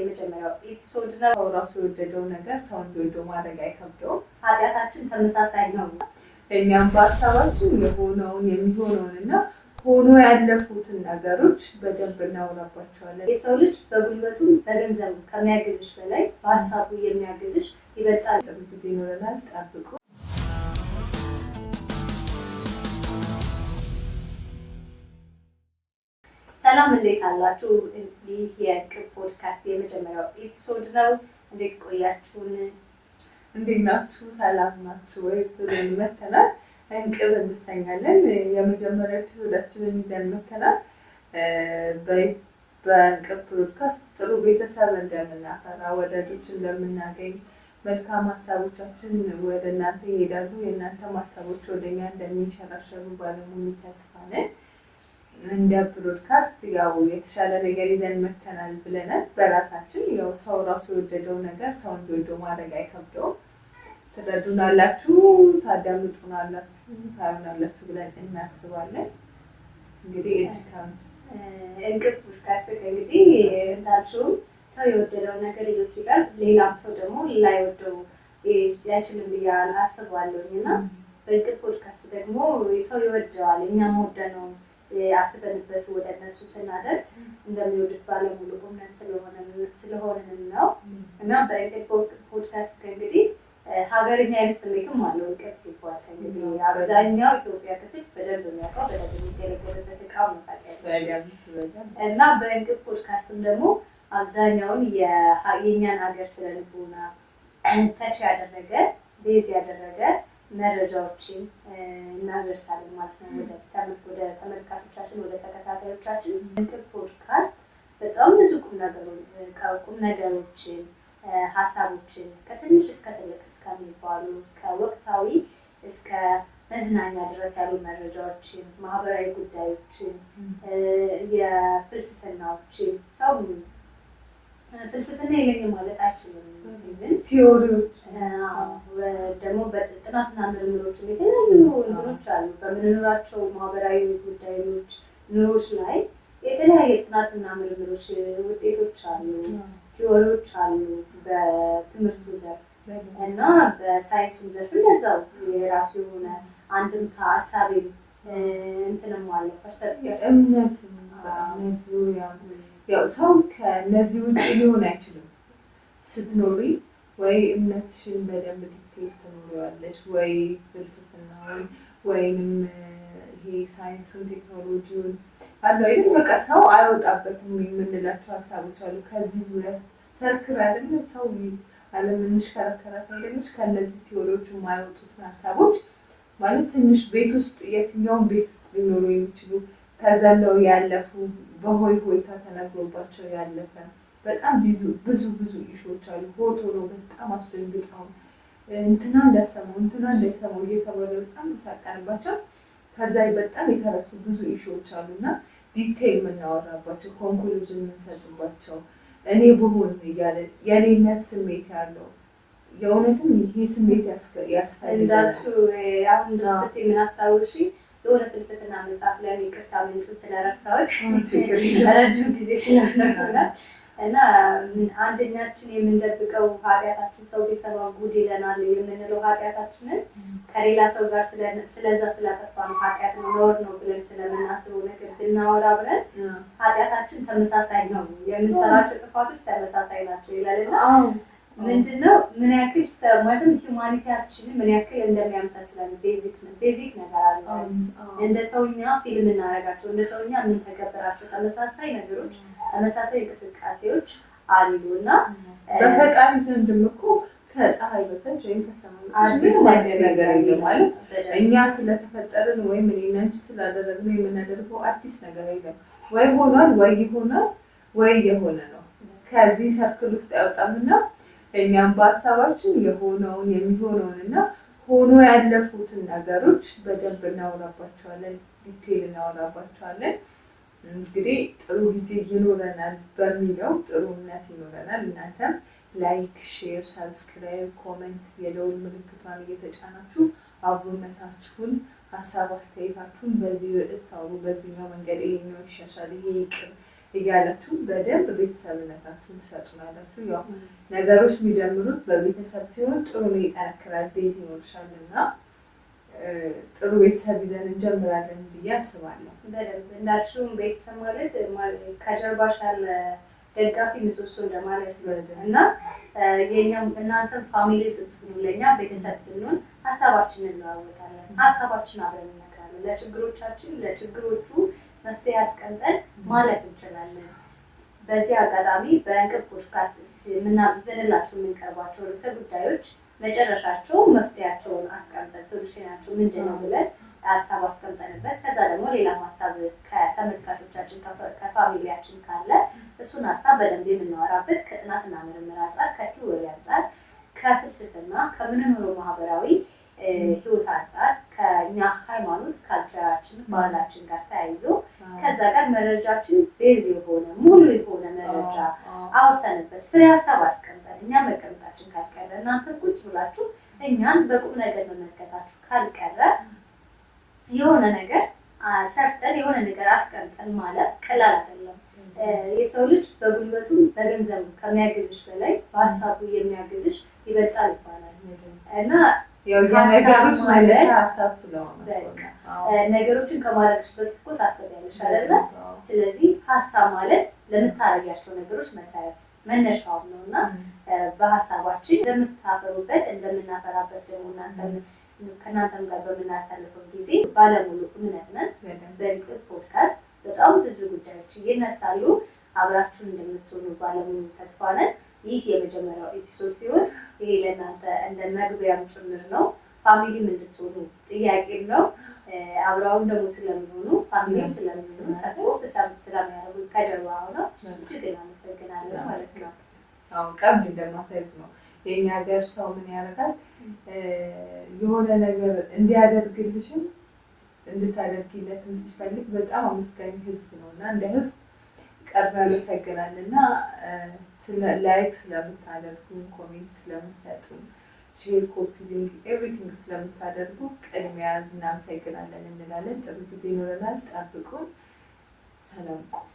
የመጀመሪያው ኤፒሶድ ነው። ሰው ራሱ የወደደው ነገር ሰው እንዲወደው ማድረግ አይከብደውም። ኃጢአታችን ተመሳሳይ ነው። እኛም በሀሳባችን የሆነውን የሚሆነውን እና ሆኖ ያለፉትን ነገሮች በደንብ እናወራባቸዋለን። የሰው ልጅ በጉልበቱ በገንዘቡ ከሚያግዝሽ በላይ በሀሳቡ የሚያግዝሽ ይበልጣል። ጥሩ ጊዜ ይኖረናል። ጠብቁ። ሰላም፣ እንዴት አላችሁ? ይህ የእንቅብ ፖድካስት የመጀመሪያው ኤፒሶድ ነው። እንዴት ቆያችሁን? እንዴት ናችሁ? ሰላም ናችሁ ወይ ብለን መተናል። እንቅብ እንሰኛለን። የመጀመሪያ ኤፒሶዳችንን ይዘን መተናል። በእንቅብ ፖድካስት ጥሩ ቤተሰብ እንደምናፈራ፣ ወዳጆች እንደምናገኝ፣ መልካም ሀሳቦቻችን ወደ እናንተ ይሄዳሉ፣ የእናንተ ሀሳቦች ወደኛ እንደሚንሸራሸሩ ባለሙሉ ተስፋ ነን። እንደ ብሮድካስት ያው የተሻለ ነገር ይዘን መተናል ብለናል። በራሳችን ያው ሰው ራሱ የወደደው ነገር ሰው እንዲወደው ማድረግ አይከብደውም። ትረዱናላችሁ፣ ታዳምጡናላችሁ፣ ታዩናላችሁ ብለን እናስባለን። እንግዲህ እንቅብ ፖድካስት እንግዲህ እንዳልሽው ሰው የወደደው ነገር ይዞ ሲቀርብ ሌላም ሰው ደግሞ ላይወደው ያችልም ብዬ አስባለሁኝ እና በእንቅብ ፖድካስት ደግሞ ሰው ይወደዋል፣ እኛም ወደነው አስበንበት ወደ እነሱ ስናደርስ እንደሚወዱት ባለሙሉ እምነት ስለሆነን ነው እና በእንቅብ ፖድካስት እንግዲህ ሀገርኛ አይነት ስሜትም አለው። እንቅብ ሲባል እንግዲህ አብዛኛው ኢትዮጵያ ክፍል በደንብ የሚያውቀው በደንብ የሚገለገልበት እቃ እና በእንቅብ ፖድካስትም ደግሞ አብዛኛውን የእኛን ሀገር ስለልቦና ተች ያደረገ ቤዝ ያደረገ መረጃዎችን እናደርሳለን ማለት ነው ወደ ተመልካቾቻችን፣ ወደ ተከታታዮቻችን። እንቅብ ፖድካስት በጣም ብዙ ቁም ነገሮችን ሀሳቦችን ከትንሽ እስከ ትልቅ እስከሚባሉ ከወቅታዊ እስከ መዝናኛ ድረስ ያሉ መረጃዎችን፣ ማህበራዊ ጉዳዮችን፣ የፍልስፍናዎችን ሰው ፍልስፍና የለኝም ማለት አይችልም። ቲዎሪዎች ደግሞ በጥናትና ምርምሮች የተለያዩ እንትኖች አሉ። በምንኖራቸው ማህበራዊ ጉዳዮች ኑሮች ላይ የተለያየ ጥናትና ምርምሮች ውጤቶች አሉ፣ ቲዎሪዎች አሉ። በትምህርቱ ዘርፍ እና በሳይንሱም ዘርፍ እንደዛው የራሱ የሆነ አንድምታ ሀሳቤም እንትንም አለ። እምነት ዙሪያ ያው ሰው ከነዚህ ውጭ ሊሆን አይችልም። ስትኖሪ ወይ እምነትሽን በደንብ ዲቴል ትኖሪዋለሽ፣ ወይ ፍልስፍናውን ወይንም ይሄ ሳይንሱን ቴክኖሎጂውን አሉ አይደል? በቃ ሰው አይወጣበትም የምንላቸው ሀሳቦች አሉ። ከዚህ ዙሪያ ሰርክል አይደለ ሰው ዓለምን እንሽከረከራት አይደለች? ከነዚህ ቲዎሪዎች የማይወጡትን ሀሳቦች ማለት ትንሽ ቤት ውስጥ የትኛውን ቤት ውስጥ ሊኖሩ የሚችሉ ተዘለው ያለፉ በሆይ ሆይታ ተነግሮባቸው ያለፈ በጣም ብዙ ኢሹዎች አሉ። ፎቶ ነው በጣም አስደንግጠው እንትና እንዳሰማው እንትና እንዳይሰማው እየተባለ በጣም ተሳቀንባቸው። ከዛ በጣም የተረሱ ብዙ ኢሹዎች አሉና ዲቴይል የምናወራባቸው፣ ኮንክሉዥን የምንሰጥባቸው እኔ ብሆን እያለ የኔነት ስሜት ያለው የእውነትም ይሄ ስሜት ያስፈልጋል። እንዳልሽው አሁን ድረስ ምን አስታውሺ የሆነ ፍልስፍና መጽሐፍ ላይ ይቅርታ ምንጩን ስለረሳሁት ረጅም ጊዜ ስለሆነ እና አንደኛችን የምንደብቀው ኃጢአታችን ሰው ቢሰማ ጉድ ይለናል የምንለው ኃጢአታችንን ከሌላ ሰው ጋር ስለዛ ስላጠፋነው ኃጢአት ነው ኖር ነው ብለን ስለምናስበው ነገር ብናወራ ብለን ኃጢአታችን ተመሳሳይ ነው፣ የምንሰራቸው ጥፋቶች ተመሳሳይ ናቸው ይላልና ምንድነው ምን ያክል ማለት ሂውማኒቲያችን ምን ያክል እንደሚያመሳስለን ቤዚክ ነገር አለ። እንደ ሰውኛ ፊልም እናደርጋቸው፣ እንደ ሰውኛ የምንተገብራቸው ተመሳሳይ ነገሮች፣ ተመሳሳይ እንቅስቃሴዎች አሉና በፈጣሪ ዘንድም እኮ ከፀሐይ በታች ወይም ከሰማይ አዲስ ነገር የለም ማለት እኛ ስለተፈጠርን ወይም እኔና አንቺ ስላደረግነው የምናደርገው አዲስ ነገር የለም። ወይ ሆኗል፣ ወይ ይሆናል፣ ወይ የሆነ ነው። ከዚህ ሰርክል ውስጥ ያወጣምና እኛም በሀሳባችን የሆነውን የሚሆነውን እና ሆኖ ያለፉትን ነገሮች በደንብ እናወራባቸዋለን፣ ዲቴይል እናወራባቸዋለን። እንግዲህ ጥሩ ጊዜ ይኖረናል በሚለው ጥሩ እምነት ይኖረናል። እናንተም ላይክ፣ ሼር፣ ሳብስክራይብ፣ ኮሜንት የደውል ምልክቷን እየተጫናችሁ አብሮነታችሁን ሀሳብ አስተያየታችሁን በዚህ ርዕስ አውሩ። በዚህኛው መንገድ ይሄኛው ይሻሻል፣ ይሄ ይቅር፣ እያላችሁ በደንብ ቤተሰብነታችሁን ትሰጡናላችሁ። ያው ነገሮች የሚጀምሩት በቤተሰብ ሲሆን ጥሩ ነው፣ ይጠነክራል፣ ቤዝ ይኖርሻል እና ጥሩ ቤተሰብ ይዘን እንጀምራለን ብዬ አስባለሁ። በደንብ እንዳልሽውም ቤተሰብ ማለት ከጀርባሽ ያለ ደጋፊ ምሰሶ እንደማለት ነው እና የኛም እናንተም ፋሚሊ ስትሆኑ ለእኛ ቤተሰብ ስንሆን ሀሳባችንን እንለዋወጣለን፣ ሀሳባችን አብረን እንነግራለን። ለችግሮቹ መፍትሄ አስቀምጠን ማለፍ እንችላለን። በዚህ አጋጣሚ በእንቅብ ፖድካስት ይዘንላችሁ የምንቀርባቸው ርዕሰ ጉዳዮች መጨረሻቸው መፍትሄያቸውን አስቀምጠን ሶሉሽናቸው ምንድን ነው ብለን ሀሳብ አስቀምጠንበት ከዛ ደግሞ ሌላ ሀሳብ ከተመልካቾቻችን ከፋሚሊያችን ካለ እሱን ሀሳብ በደንብ የምናወራበት ከጥናትና ምርምር አንጻር፣ ከቲዎሪ አንጻር፣ ከፍልስፍና ከምንኖረው ማህበራዊ ህይወት አንጻር፣ ከእኛ ሃይማኖት ካልቸራችን ባህላችን ጋር ተያይዞ ከዛ ጋር መረጃችን ቤዝ የሆነ ሙሉ የሆነ መረጃ አውርተንበት ፍሬ ሀሳብ አስቀምጠን እኛ መቀመጣችን ካልቀረ እናንተ ቁጭ ብላችሁ እኛን በቁም ነገር መመልከታችሁ ካልቀረ የሆነ ነገር ሰርተን የሆነ ነገር አስቀምጠን ማለት ቀላል አይደለም። የሰው ልጅ በጉልበቱ በገንዘቡ ከሚያግዝሽ በላይ በሀሳቡ የሚያግዝሽ ይበልጣል ይባላል እና ነገሮች መነሻ ሀሳብ ስለሆነ ነገሮችን ከማድረግሽ በፊት እኮ ታስቢያለሽ አይደለ? ስለዚህ ሀሳብ ማለት ለምታረጊያቸው ነገሮች መሰረት መነሻው ነው እና በሀሳባችን እንደምታፈሩበት እንደምናፈራበት ደግሞ ከእናንተም ጋር በምናሳልፈው ጊዜ ባለሙሉ እምነት ነን። በእንቅብ ፖድካስት በጣም ብዙ ጉዳዮች ይነሳሉ። አብራችሁን እንደምትሆኑ ባለሙሉ ተስፋ ነን። ይህ የመጀመሪያው ኤፒሶድ ሲሆን ይሄ ለእናንተ እንደ መግቢያም ጭምር ነው። ፋሚሊም እንድትሆኑ ጥያቄም ነው። አብረውን ደግሞ ስለሚሆኑ ፋሚሊም ስለሚሆኑ ሰፖርት ስለሚያደርጉ ከጀርባ ሆነው እጅግ እናመሰግናለን ማለት ነው። አሁን ቀብድ እንደማሳይዝ ነው። የኛ ሀገር ሰው ምን ያደርጋል? የሆነ ነገር እንዲያደርግልሽም እንድታደርጊለትም ሲፈልግ በጣም አመስጋኝ ህዝብ ነው እና እንደ ህዝብ ቀርበ ያመሰግናል እና ላይክ ስለምታደርጉ፣ ኮሜንት ስለምትሰጡ፣ ሼር፣ ኮፒ ሊንክ ኤቭሪቲንግ ስለምታደርጉ ቅድሚያ እናመሰግናለን እንላለን። ጥሩ ጊዜ ይኖረናል። ጠብቁን። ሰላም ቆዩ።